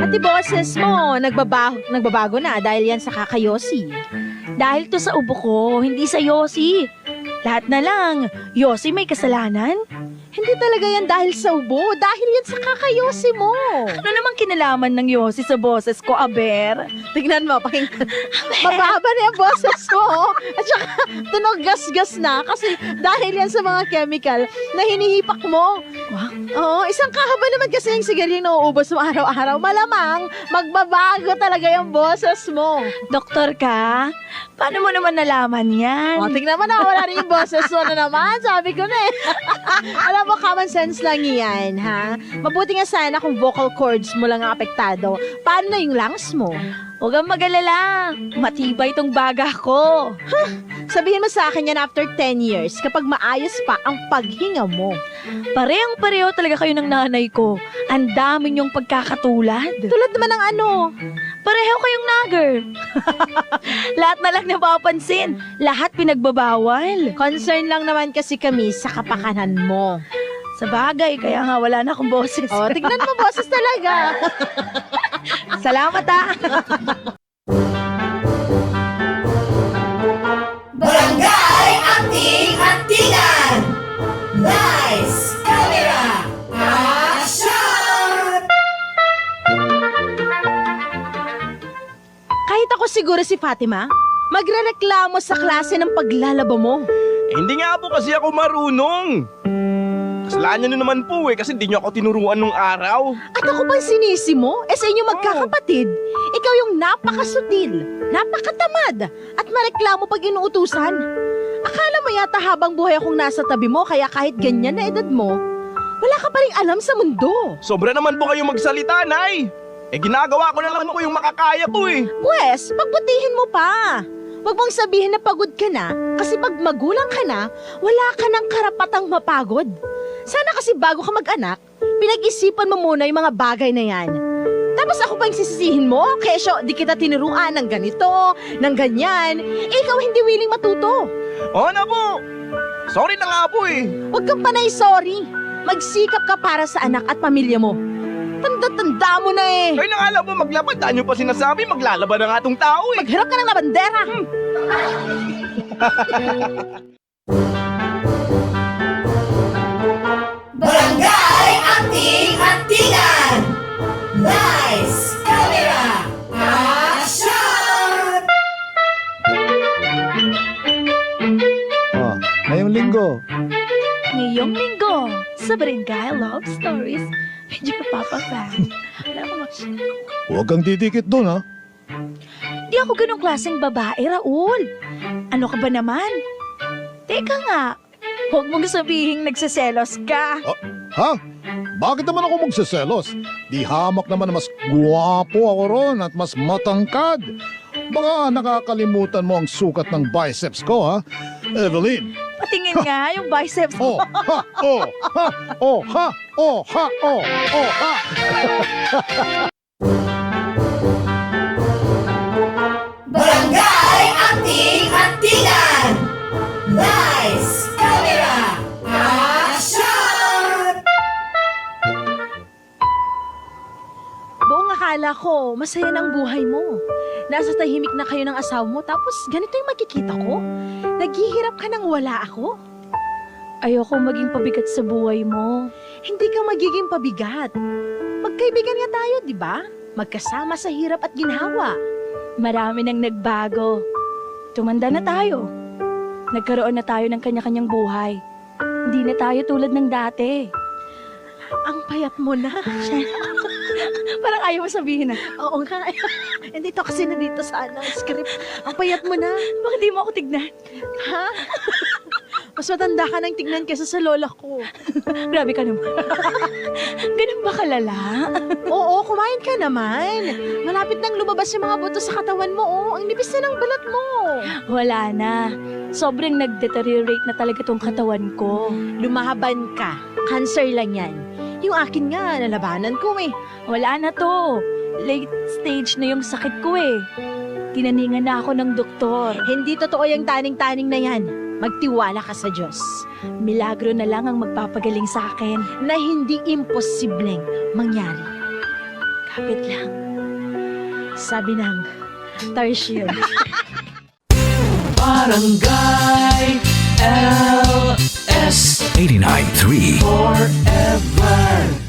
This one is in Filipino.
Pati boses mo, nagbabago na dahil yan sa kakayosi. Dahil to sa ubo ko, hindi sa yosi. Lahat na lang, yosi may kasalanan. Hindi talaga yan dahil sa ubo, dahil yan sa kakayosi mo. Ano namang kinalaman ng yosi sa boses ko, Aber? Tignan mo, pakinggan. Mababa na yung boses mo. At saka, tunog gas-gas na kasi dahil yan sa mga chemical na hinihipak mo. Wow. Oo, isang kahaba naman kasi yung sigarilyo na uubos mo araw-araw. Malamang, magbabago talaga yung boses mo. Doktor ka? Paano mo naman nalaman yan? O, tingnan mo na, wala rin yung boses mo na naman. Sabi ko na eh. Alam mo, common sense lang yan, ha? Mabuti nga sana kung vocal cords mo lang ang apektado. Paano na yung lungs mo? Huwag kang mag-alala. Matibay tong baga ko. Sabihin mo sa akin yan after 10 years, kapag maayos pa ang paghinga mo. Parehong-pareho talaga kayo ng nanay ko. Ang dami niyong pagkakatulad. Tulad naman ng ano? Pareho kayong nagger. Lahat na lang napapansin. Lahat pinagbabawal. Concern lang naman kasi kami sa kapakanan mo. Sa bagay, kaya nga wala na akong boses. O, tignan mo, boses talaga. Salamat ah. Barangay Anting-Antingan! Lights, camera, action! Kahit ako siguro si Fatima, magrereklamo sa klase ng paglalaba mo. Hindi nga po kasi ako marunong. Kasalanan nyo naman po kasi di nyo ako tinuruan nung araw. At ako bang sinisi mo? Sa inyo magkakapatid, ikaw yung napakasutil, napakatamad, at mareklamo pag inuutusan. Akala mo yata habang buhay akong nasa tabi mo, kaya kahit ganyan na edad mo, wala ka pa rin alam sa mundo. Sobra naman po kayong magsalita, Nay. Ginagawa ko na lang po yung makakaya ko eh. Pwes, pagbutihin mo pa. Huwag mong sabihin na pagod ka na, kasi pag magulang ka na, wala ka ng karapatang mapagod. Sana kasi bago ka mag-anak, pinag-isipan mo muna yung mga bagay na yan. Tapos ako pa yung sisisihin mo, kesyo di kita tinuruan ng ganito, ng ganyan. Ikaw hindi willing matuto. Oo na po. Sorry na nga po eh. Huwag kang panay sorry. Magsikap ka para sa anak at pamilya mo. Tanda-tanda mo na eh. Ay na nga lang po, maglabad. Daan nyo pa sinasabi, maglalaban na nga tong tao eh. Magharap ka ng labandera. Barangay Anting-Antingan! Lights, camera, action! Ngayong linggo. Ngayong linggo, sa Barangay Love Stories, medyo napapafan. Wala ko mag-share. Huwag kang didikit doon, ha? Di ako ganong klaseng babae, Raul. Ano ka ba naman? Teka nga, huwag mong sabihing nagsiselos ka. Ha? Bakit naman ako magsiselos? Di hamak naman na mas guwapo ako ron at mas matangkad. Baka nakakalimutan mo ang sukat ng biceps ko, ha? Evelyn! Patingin nga yung biceps mo. Oh, ha, oh, ha, oh, ha, oh, ha, oh, oh, ha. Barangay Anting-Antingan! Lights, camera, action! Buong akala ko, masaya ng buhay mo. Nasa tahimik na kayo ng asawa mo, tapos ganito yung makikita ko. Naghihirap ka nang wala ako. Ayoko maging pabigat sa buhay mo. Hindi ka magiging pabigat. Magkaibigan nga tayo, di ba? Magkasama sa hirap at ginhawa. Marami nang nagbago. Tumanda na tayo. Nagkaroon na tayo ng kanya-kanyang buhay. Hindi na tayo tulad ng dati. Ang payat mo na. Parang ayaw mo sabihin na. Oo nga. Hindi to kasi nandito sa script. Ang payat mo na. Bakit di mo ako tignan? Ha? Mas matanda ka nang tignan kaysa sa lola ko. Grabe ka naman. Ganun ba kalala? Oo, kumain ka naman. Malapit nang lumabas yung mga buto sa katawan mo. Oh, ang nipis na ng balat mo. Wala na. Sobrang nag-deteriorate na talaga tong katawan ko. Lumaban ka. Cancer lang yan. Yung akin nga, nalabanan ko eh. Wala na to. Late stage na yung sakit ko eh. Tinaningan na ako ng doktor. Hindi totoo yung taning-taning na yan. Magtiwala ka sa Diyos. Milagro na lang ang magpapagaling sa akin. Na hindi imposibleng mangyari. Kapit lang. Sabi ng Tar Shield. Barangay LS 89.3 Forever.